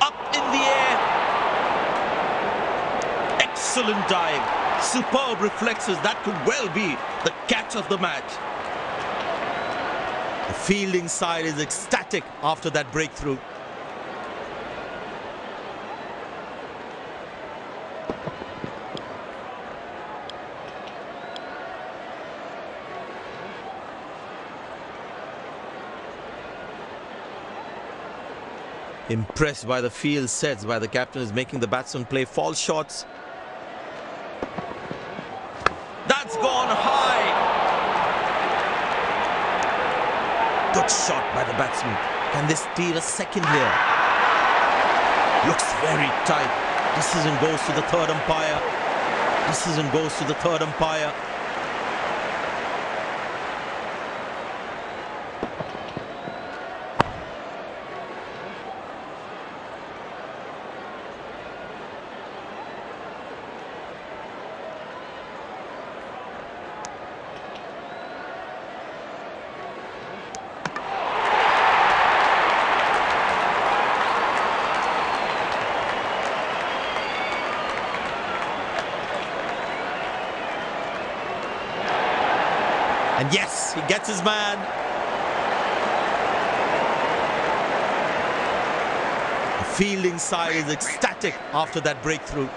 Up in the air. Excellent dive. Superb reflexes. That could well be the catch of the match. The fielding side is ecstatic after that breakthrough. Impressed by the field sets by the captain is making the batsman play false shots. That's gone high. Good shot by the batsman. Can they steal a second here? Looks very tight. Decision goes to the third umpire. Decision goes to the third umpire. And yes, he gets his man. The fielding side is ecstatic after that breakthrough.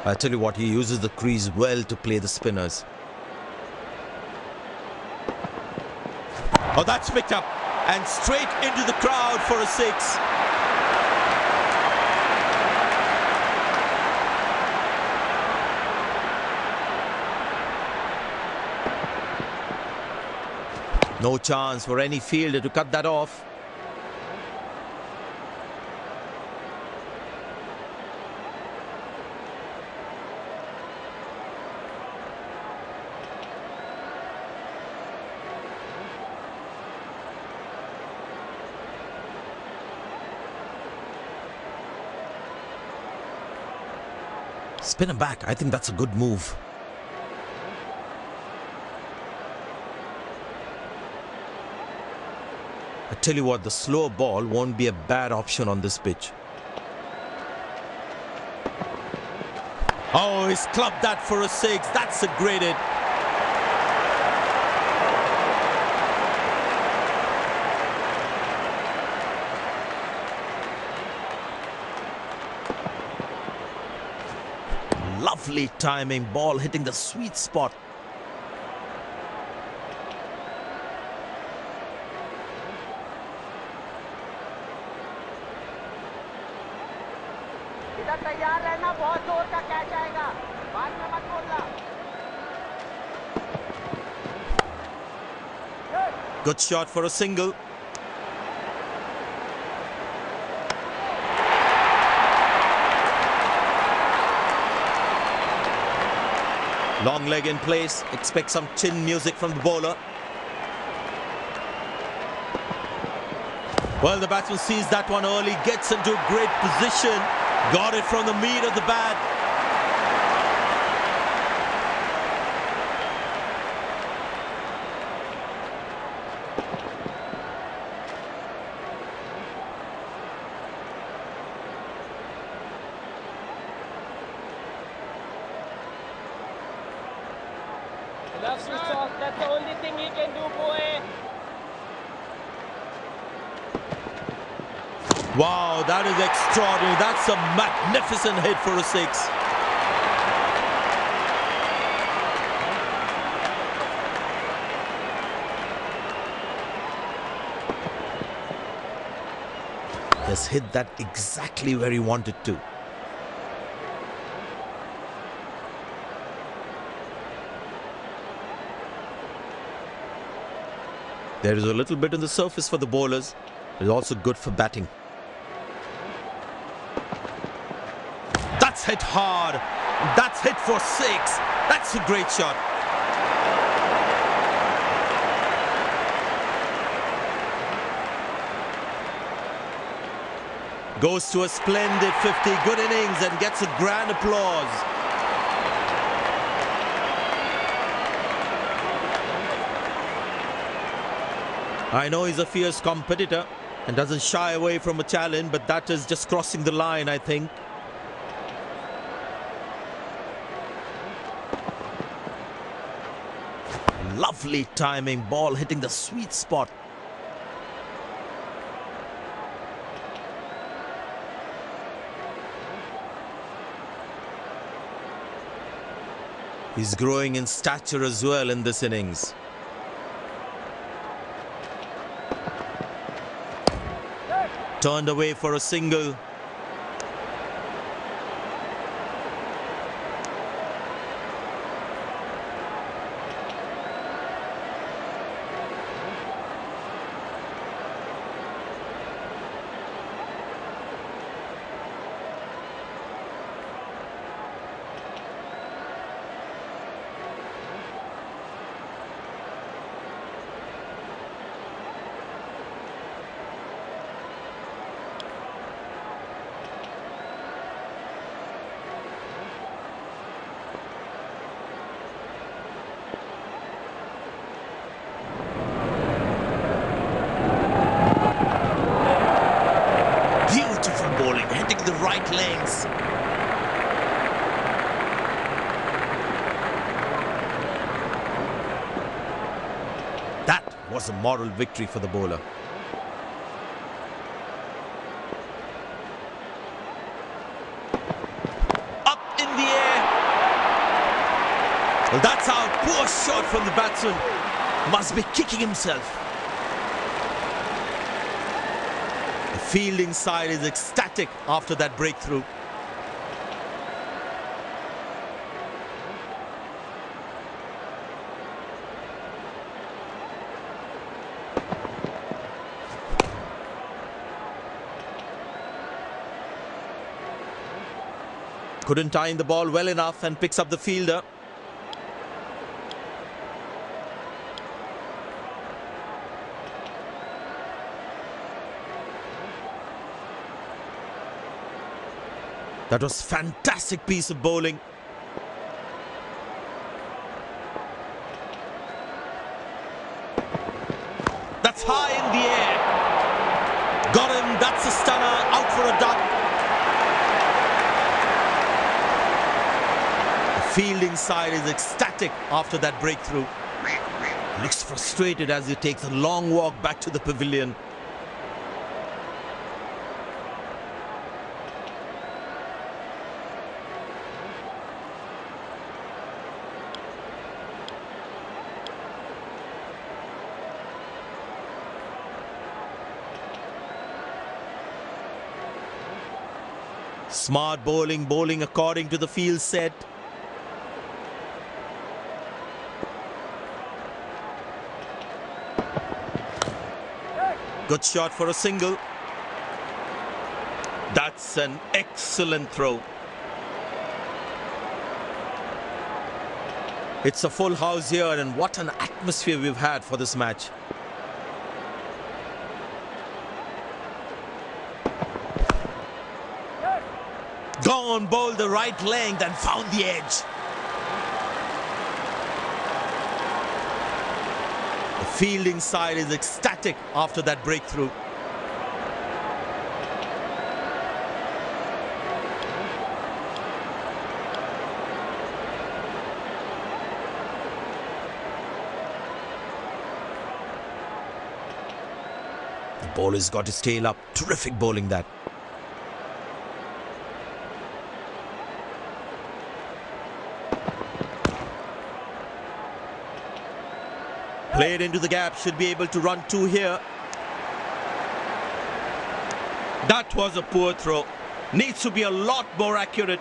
I tell you what, he uses the crease well to play the spinners. Oh, that's picked up. And straight into the crowd for a six. No chance for any fielder to cut that off. Spin him back. I think that's a good move. I tell you what, the slow ball won't be a bad option on this pitch. Oh, he's clubbed that for a six. That's a great hit. Lovely timing, ball hitting the sweet spot. Good shot for a single. Long leg in place. Expect some chin music from the bowler. Well, the batsman sees that one early, gets into a great position. Got it from the meat of the bat. That's the only thing he can do, boy. Wow, that is extraordinary. That's a magnificent hit for a six. Just hit that exactly where he wanted to. There is a little bit on the surface for the bowlers. It's also good for batting. That's hit hard. That's hit for six. That's a great shot. Goes to a splendid 50, good innings, and gets a grand applause. I know he's a fierce competitor and doesn't shy away from a challenge, but that is just crossing the line, I think. Lovely timing, ball hitting the sweet spot. He's growing in stature as well in this innings. Turned away for a single. Hitting the right legs. That was a moral victory for the bowler. Up in the air. Well, that's out. Poor shot from the batsman. Must be kicking himself. The fielding side is ecstatic after that breakthrough. Couldn't time the ball well enough and picks up the fielder. That was a fantastic piece of bowling. That's high in the air. Got him, that's a stunner, out for a duck. The fielding side is ecstatic after that breakthrough. Looks frustrated as he takes a long walk back to the pavilion. Smart bowling, bowling according to the field set. Good shot for a single. That's an excellent throw. It's a full house here, and what an atmosphere we've had for this match. Gone, bowled the right length and found the edge. The fielding side is ecstatic after that breakthrough. The bowler's got his tail up. Terrific bowling that. Played into the gap, should be able to run two here. That was a poor throw. Needs to be a lot more accurate.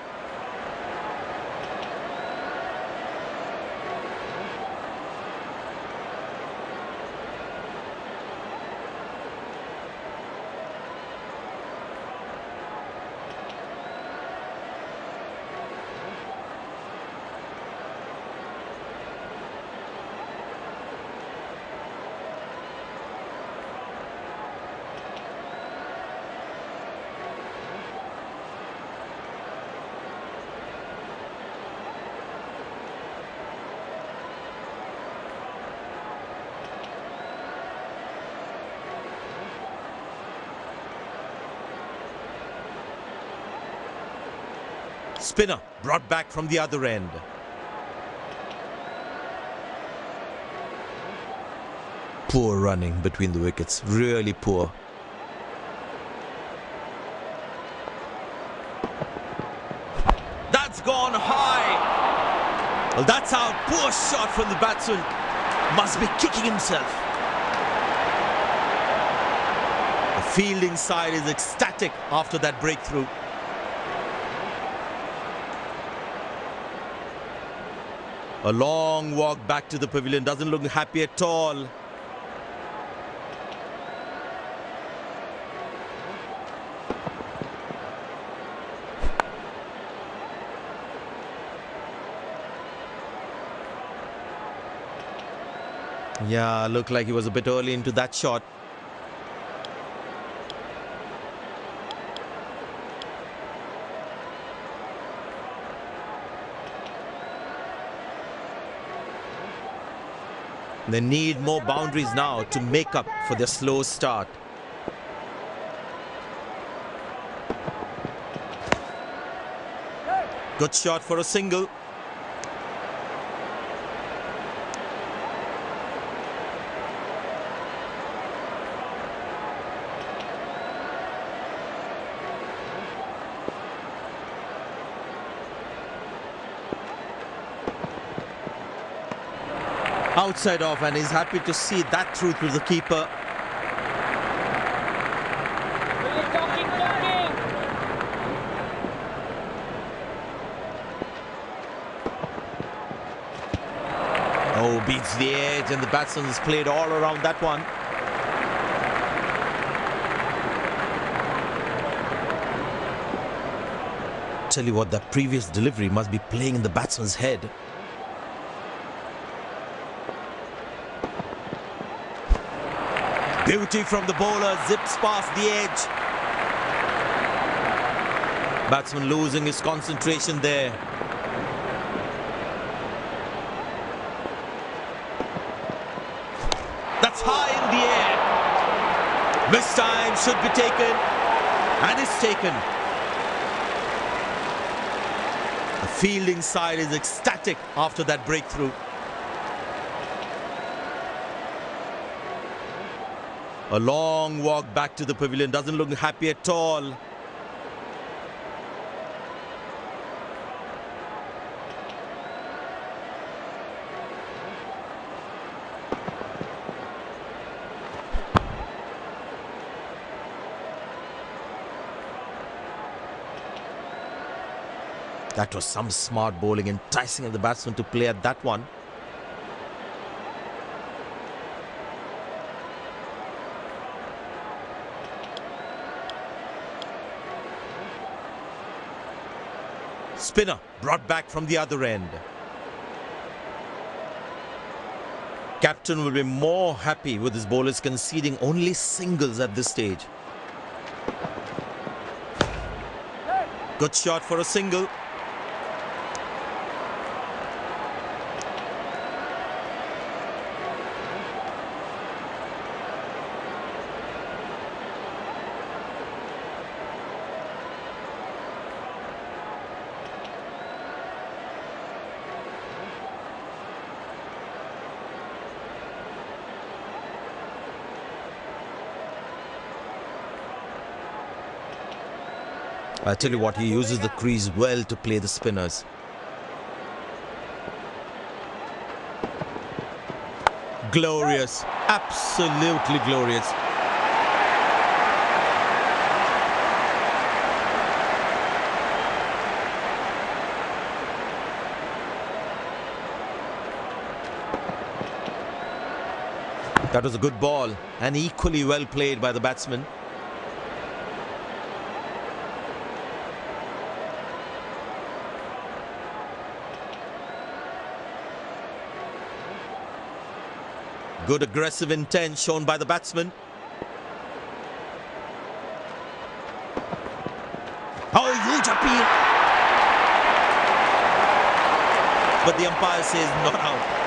Spinner brought back from the other end. Poor running between the wickets, really poor. That's gone high. Well, that's out. Poor shot from the batsman. Must be kicking himself. The fielding side is ecstatic after that breakthrough. A long walk back to the pavilion, doesn't look happy at all. Yeah, looked like he was a bit early into that shot. They need more boundaries now to make up for their slow start. Good shot for a single. Outside off, and he's happy to see that through to the keeper. Talking. Oh, beats the edge, and the batsman has played all around that one. Tell you what, that previous delivery must be playing in the batsman's head. Beauty from the bowler, zips past the edge. Batsman losing his concentration there. That's high in the air. This time should be taken, and is taken. The fielding side is ecstatic after that breakthrough. A long walk back to the pavilion, doesn't look happy at all. That was some smart bowling, enticing the batsman to play at that one. Spinner brought back from the other end. Captain will be more happy with his bowlers conceding only singles at this stage. Good shot for a single. I tell you what, he uses the crease well to play the spinners. Glorious, absolutely glorious. That was a good ball and equally well played by the batsman. Good aggressive intent shown by the batsman. Oh, huge appeal. But the umpire says not out.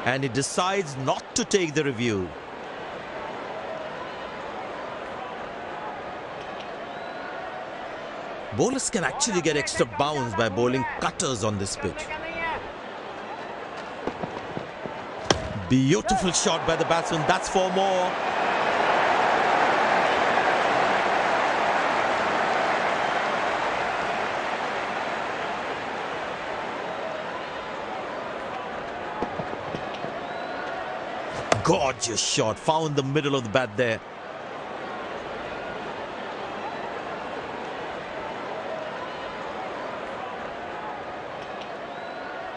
and he decides not to take the review. Bowlers can actually get extra bounce by bowling cutters on this pitch. Beautiful shot by the batsman. That's 4 more. Gorgeous shot. Found the middle of the bat there.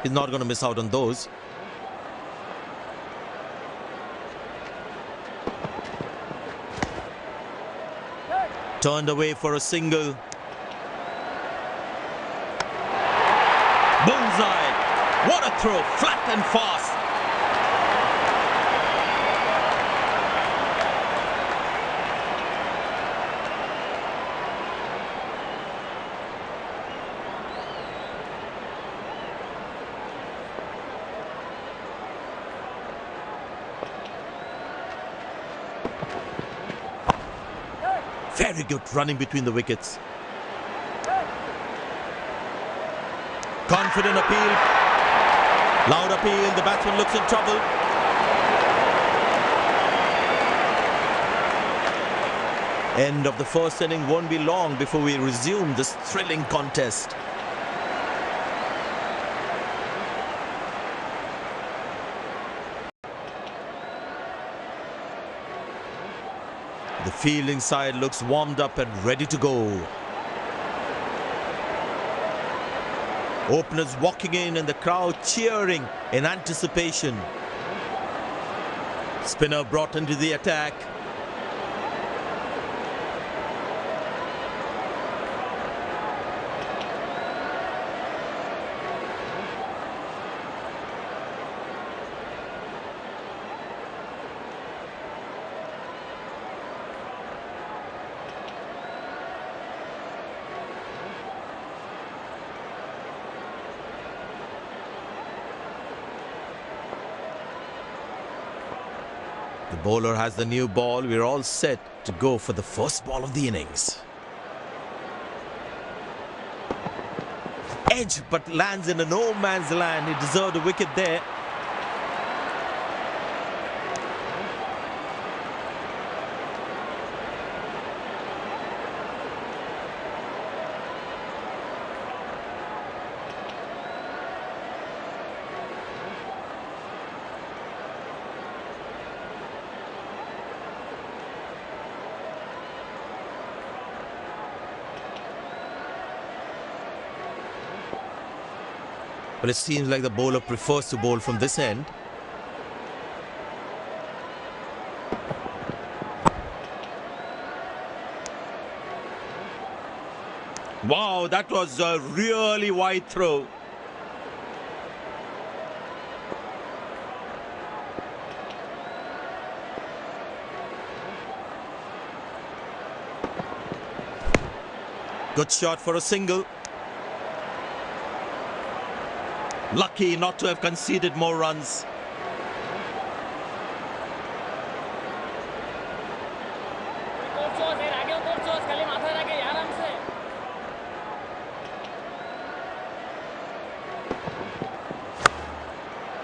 He's not going to miss out on those. Turned away for a single. Bullseye. What a throw. Flat and fast. Very good running between the wickets. Confident appeal. Loud appeal. The batsman looks in trouble. End of the first inning. Won't be long before we resume this thrilling contest. The fielding side looks warmed up and ready to go. Openers walking in and the crowd cheering in anticipation. Spinner brought into the attack. The bowler has the new ball. We're all set to go for the first ball of the innings. Edge, but lands in a no man's land. He deserved a wicket there. But it seems like the bowler prefers to bowl from this end. Wow, that was a really wide throw. Good shot for a single. Lucky not to have conceded more runs.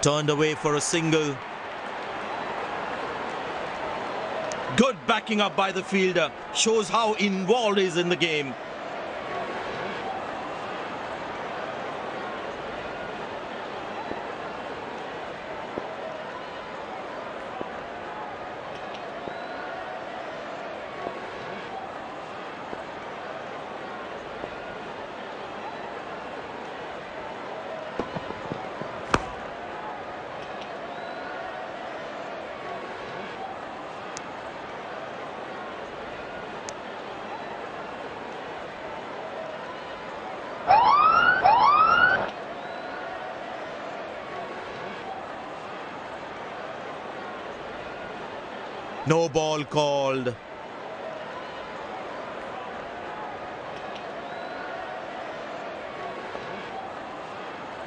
Turned away for a single. Good backing up by the fielder. Shows how involved he is in the game. No ball called.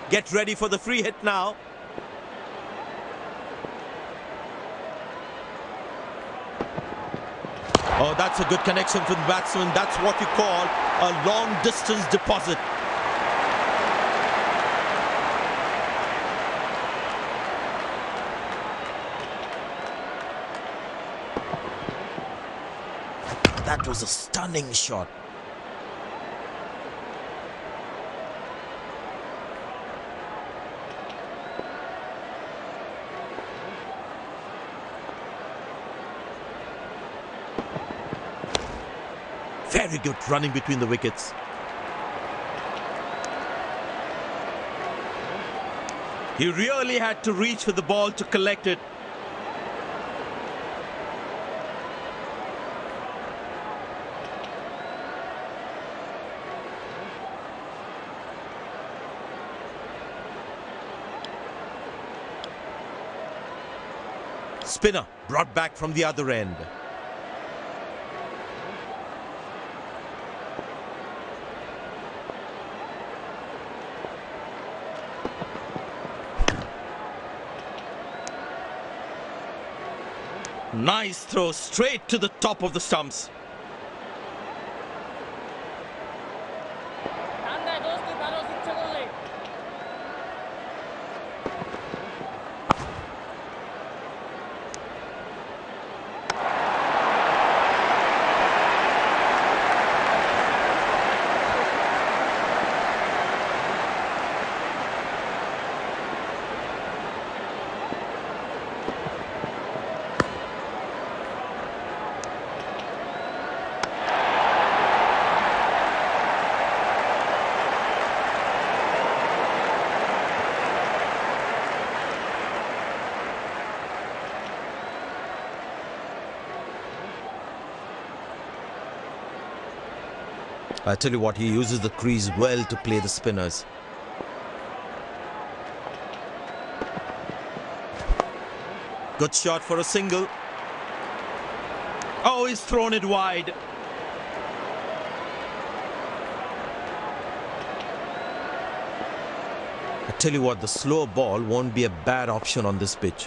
Get ready for the free hit now. Oh, that's a good connection for the batsman. That's what you call a long distance deposit. That was a stunning shot. Very good running between the wickets. He really had to reach for the ball to collect it. Spinner brought back from the other end. Nice throw straight to the top of the stumps. ঠান্ডায় দোস্ত তুই পারস ইচ্ছা করলে। I tell you what, he uses the crease well to play the spinners. Good shot for a single. Oh, he's thrown it wide. I tell you what, the slow ball won't be a bad option on this pitch.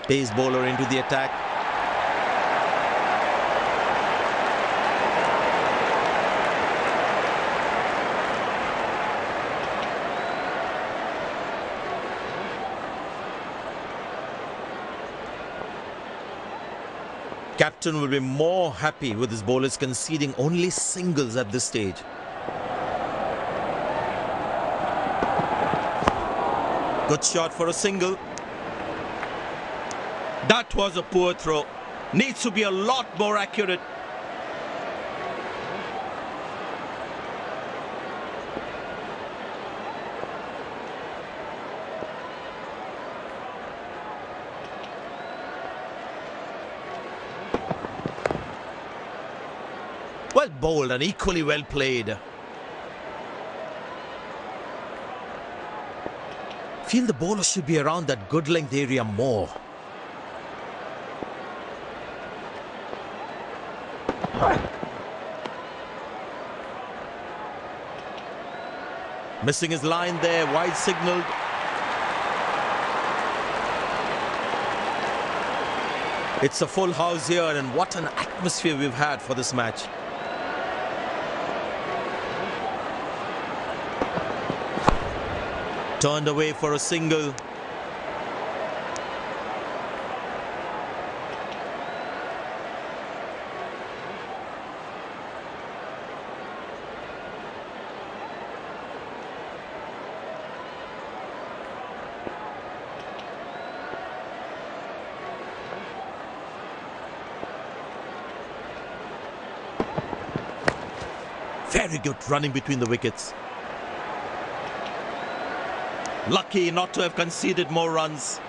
Pace bowler into the attack. Captain will be more happy with his bowlers conceding only singles at this stage. Good shot for a single. That was a poor throw. Needs to be a lot more accurate. Well bowled and equally well played. Feel the bowler should be around that good length area more. Missing his line there, wide signalled. It's a full house here, and what an atmosphere we've had for this match. Turned away for a single. Very good running between the wickets. Lucky not to have conceded more runs.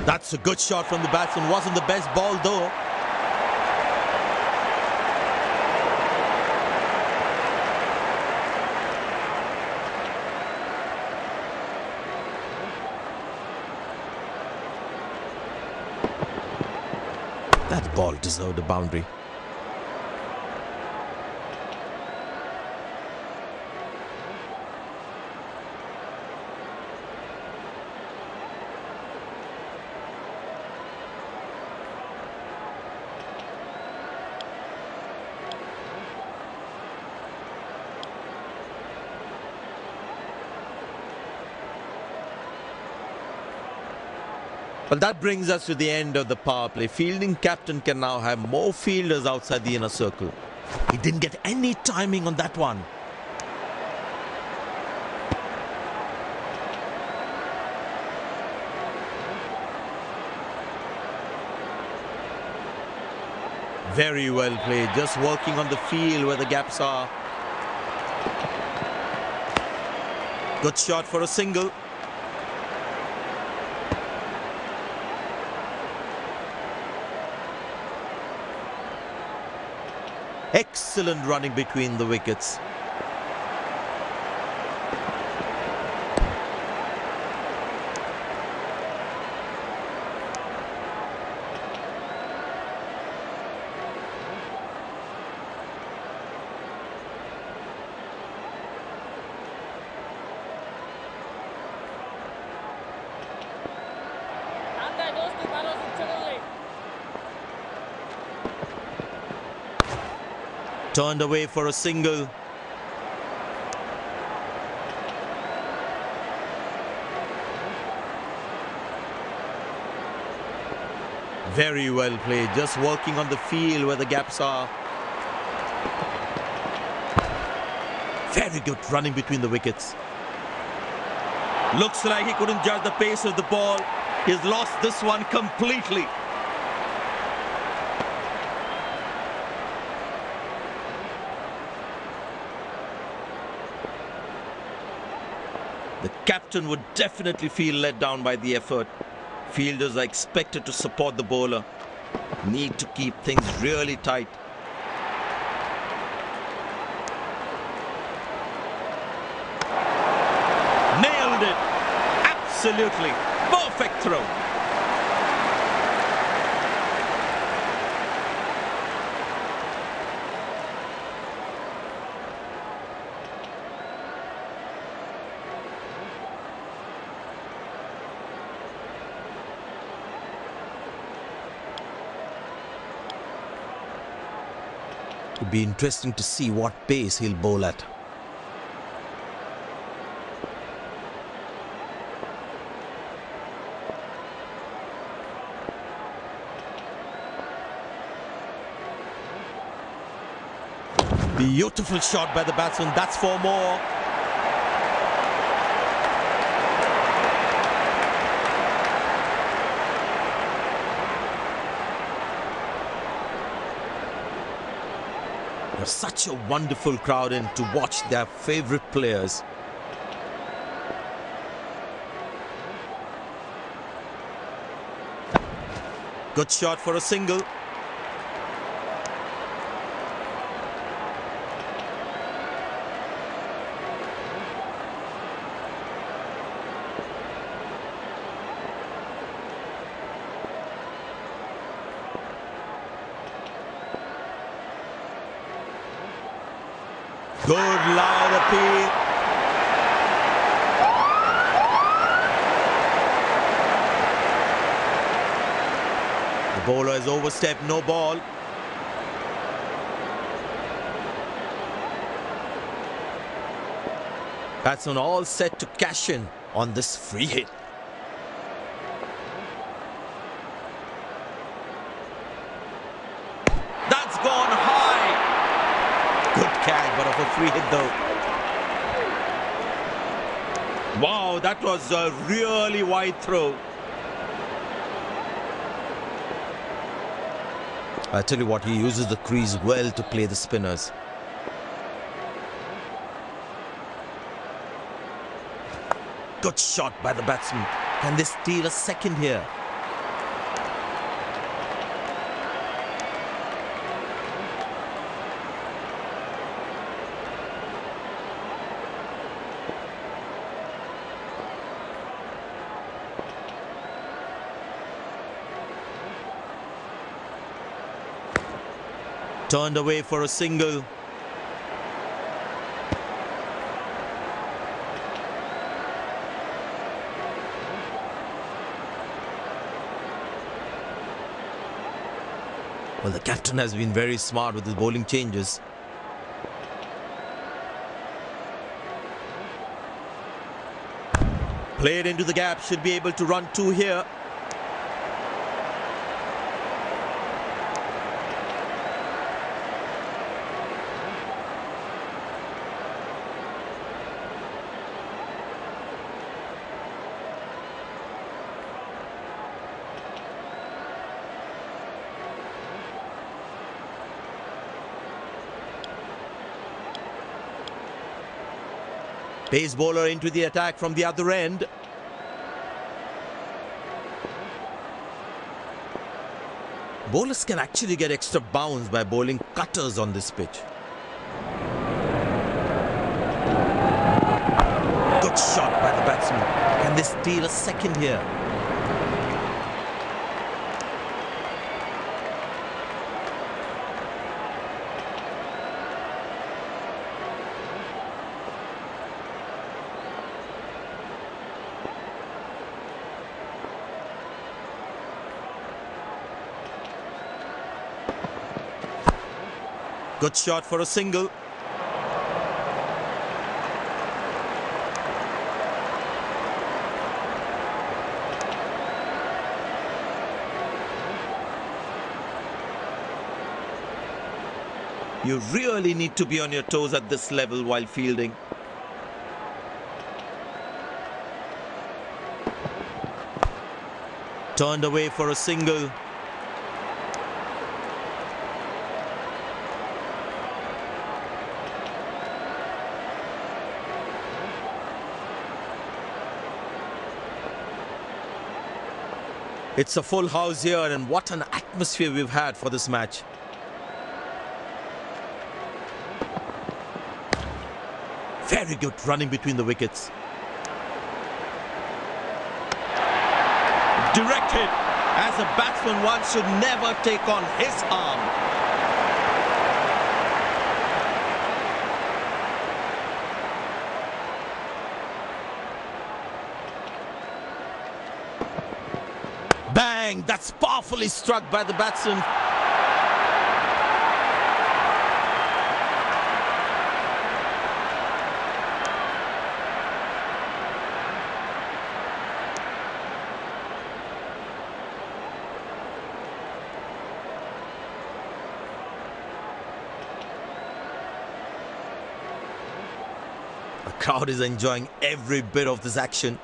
That's a good shot from the batsman. Wasn't the best ball though. That ball deserved a boundary. Well, that brings us to the end of the power play. Fielding captain can now have more fielders outside the inner circle. He didn't get any timing on that one. Very well played, just working on the field where the gaps are. Good shot for a single. Excellent running between the wickets. Turned away for a single. Very well played, just working on the field where the gaps are. Very good running between the wickets. Looks like he couldn't judge the pace of the ball. He's lost this one completely. The captain would definitely feel let down by the effort. Fielders are expected to support the bowler. Need to keep things really tight. Nailed it! Absolutely perfect throw. It'd be interesting to see what pace he'll bowl at. Beautiful shot by the batsman. That's 4 more. There's such a wonderful crowd in to watch their favorite players. Good shot for a single. Good loud appeal. The bowler has overstepped, no ball. Batsman all set to cash in on this free hit. That's gone high. Good catch, but of a free hit though. Wow, that was a really wide throw. I tell you what, he uses the crease well to play the spinners. Good shot by the batsman. Can they steal a second here? Turned away for a single. Well, the captain has been very smart with his bowling changes. Played into the gap, should be able to run two here. Pace bowler into the attack from the other end. Bowlers can actually get extra bounce by bowling cutters on this pitch. Good shot by the batsman. Can they steal a second here? Good shot for a single. You really need to be on your toes at this level while fielding. Turned away for a single. It's a full house here, and what an atmosphere we've had for this match. Very good running between the wickets. Direct hit. As a batsman, one should never take on his arm. Bang! That's powerfully struck by the batsman. The crowd is enjoying every bit of this action.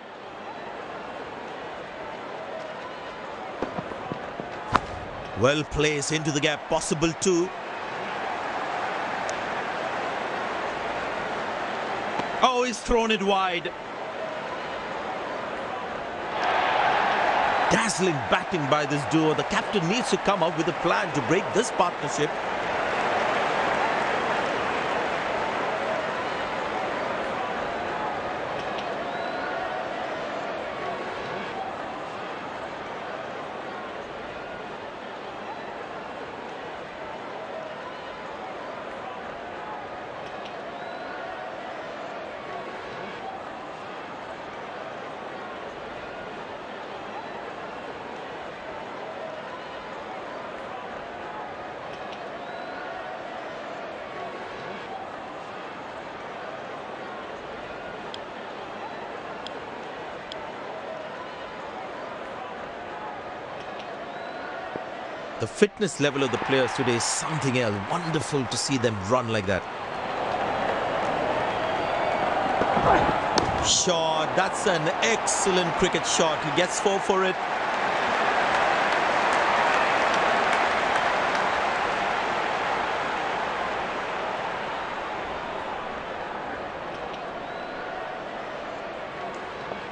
Well placed into the gap, possible too. Oh, he's thrown it wide. Dazzling batting by this duo. The captain needs to come up with a plan to break this partnership. The fitness level of the players today is something else. Wonderful to see them run like that. Shot. That's an excellent cricket shot. He gets 4 for it.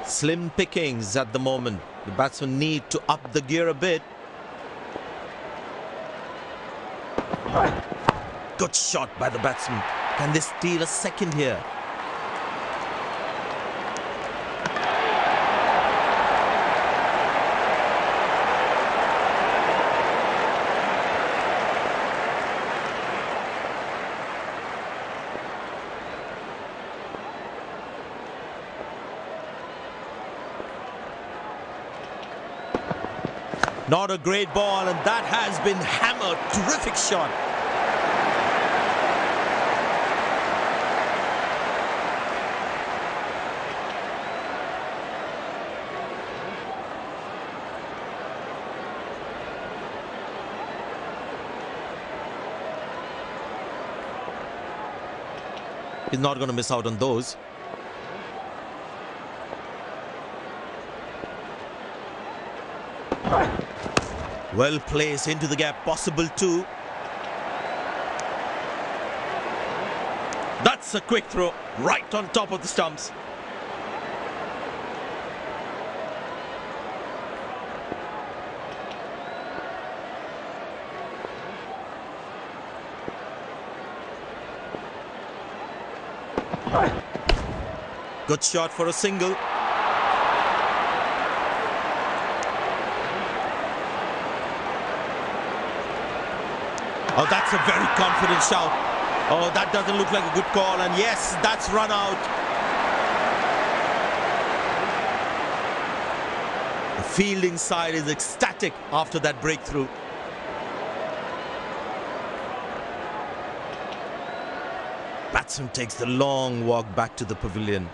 Slim pickings at the moment. The batsmen need to up the gear a bit. Good shot by the batsman. Can they steal a second here? Not a great ball, and that has been hammered. Terrific shot. He's not going to miss out on those. Well placed into the gap, possible too. That's a quick throw, right on top of the stumps. Good shot for a single. Oh, that's a very confident shout. Oh, that doesn't look like a good call. And yes, that's run out. The fielding side is ecstatic after that breakthrough. Batsman takes the long walk back to the pavilion.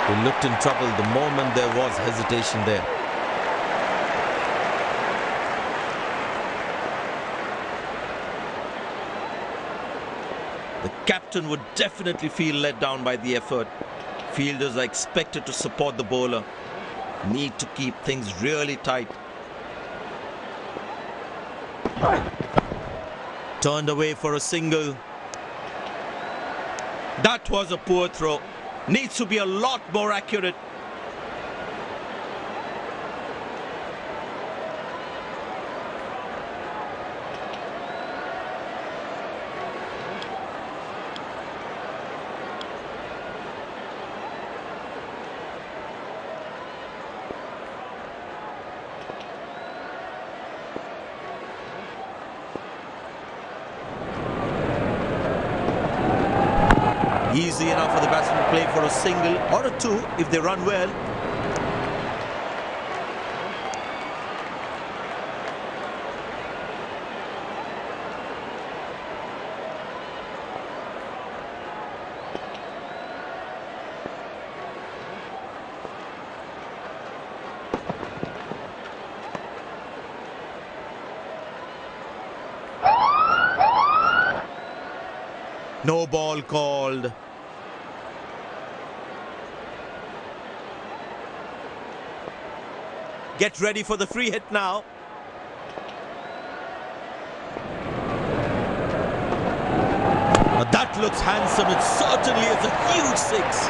He looked in trouble the moment there was hesitation there. The captain would definitely feel let down by the effort. Fielders are expected to support the bowler. Need to keep things really tight. Turned away for a single. That was a poor throw. Needs to be a lot more accurate. Easy enough for the batsman to play for a single or a two if they run well. No ball called. Get ready for the free hit now. Now that looks handsome. It certainly is a huge six.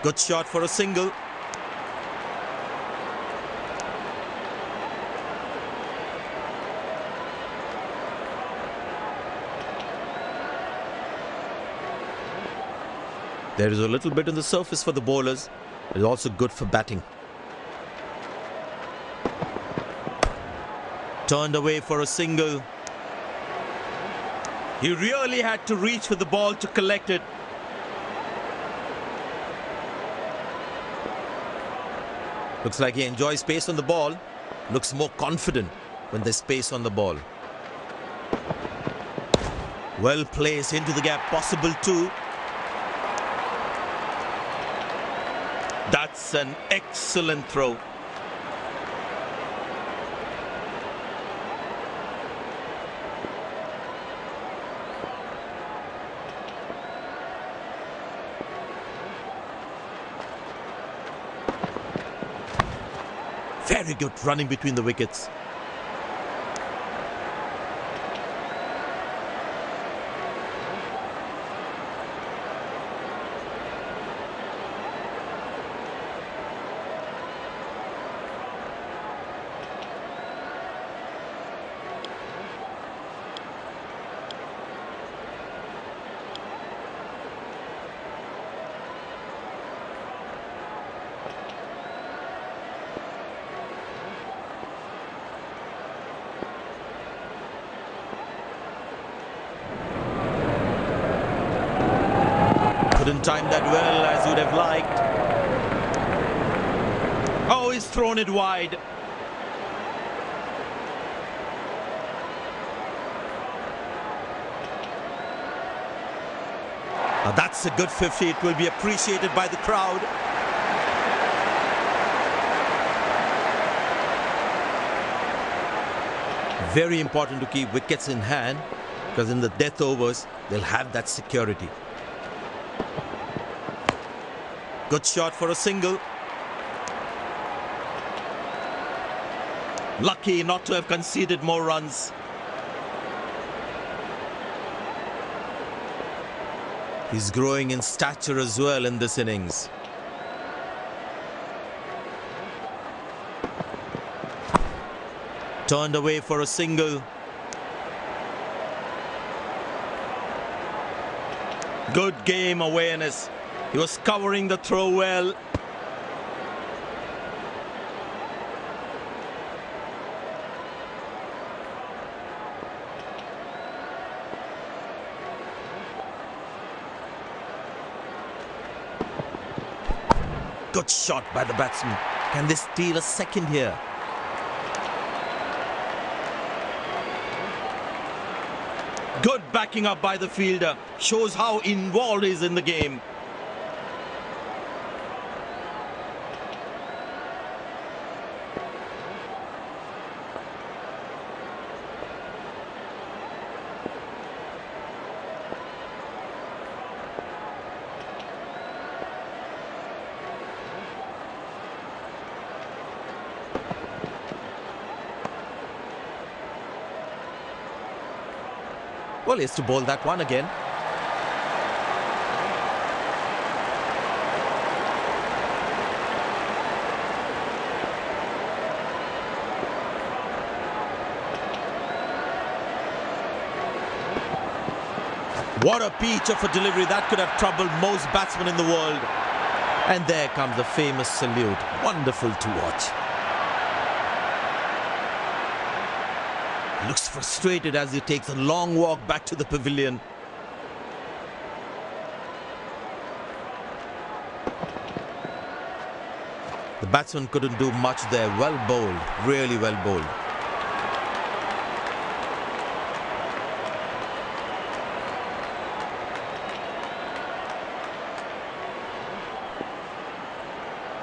Good shot for a single. There is a little bit on the surface for the bowlers. It is also good for batting. Turned away for a single. He really had to reach for the ball to collect it. Looks like he enjoys space on the ball. Looks more confident when there's space on the ball. Well placed into the gap, possible too. That's an excellent throw. Very good running between the wickets. Couldn't time that well as you'd have liked. Oh, he's thrown it wide. Now that's a good 50. It will be appreciated by the crowd. Very important to keep wickets in hand, because in the death overs, they'll have that security. Good shot for a single. Lucky not to have conceded more runs. He's growing in stature as well in this innings. Turned away for a single. Good game awareness. He was covering the throw well. Good shot by the batsman. Can they steal a second here? Good backing up by the fielder. Shows how involved he is in the game. Well, he has to bowl that one again. What a peach of a delivery. That could have troubled most batsmen in the world. And there comes the famous salute. Wonderful to watch. Looks frustrated as he takes a long walk back to the pavilion. The batsman couldn't do much there. Well bowled. Really well bowled.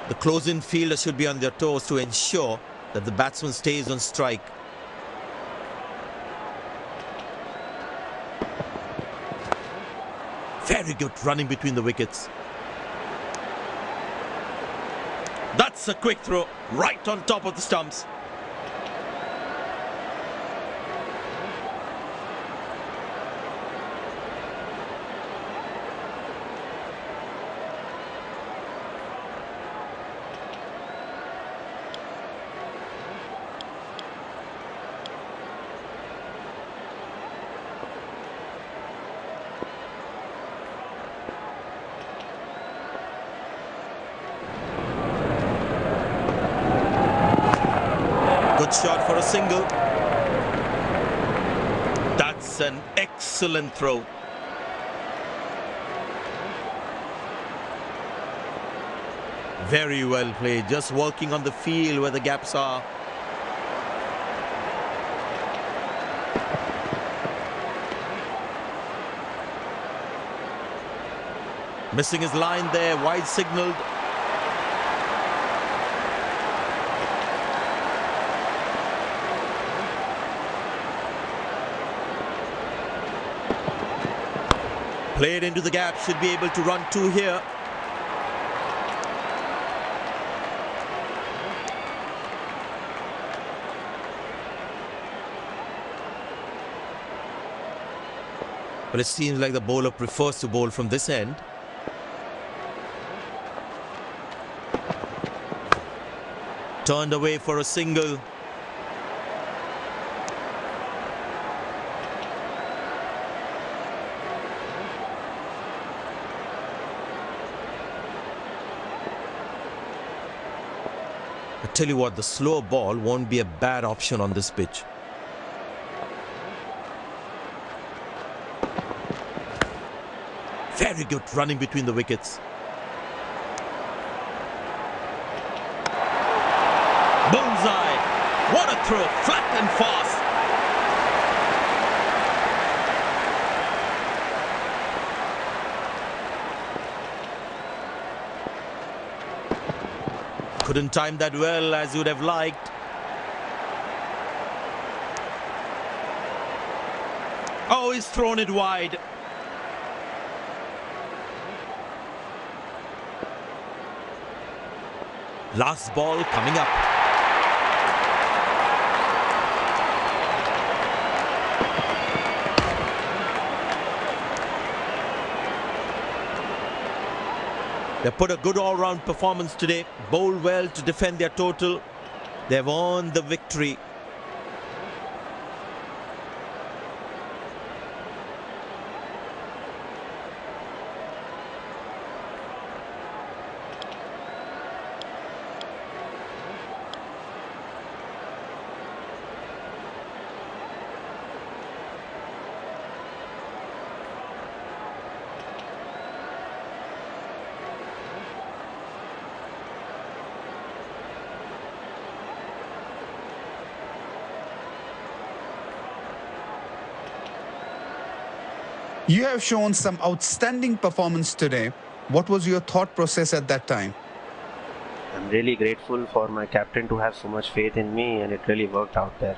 The close-in fielder should be on their toes to ensure that the batsman stays on strike. Very good running between the wickets. That's a quick throw right on top of the stumps. Good shot for a single. That's an excellent throw. Very well played, just working on the field where the gaps are. Missing his line there, wide signalled. Played into the gap, should be able to run two here. But it seems like the bowler prefers to bowl from this end. Turned away for a single. I tell you what, the slower ball won't be a bad option on this pitch. Very good running between the wickets. Bullseye! What a throw, flat and fast. Couldn't time that well as you would have liked. Oh, he's thrown it wide. Last ball coming up. They put a good all-round performance today, bowled well to defend their total. They've earned the victory. You have shown some outstanding performance today. What was your thought process at that time? I'm really grateful for my captain to have so much faith in me, and it really worked out there.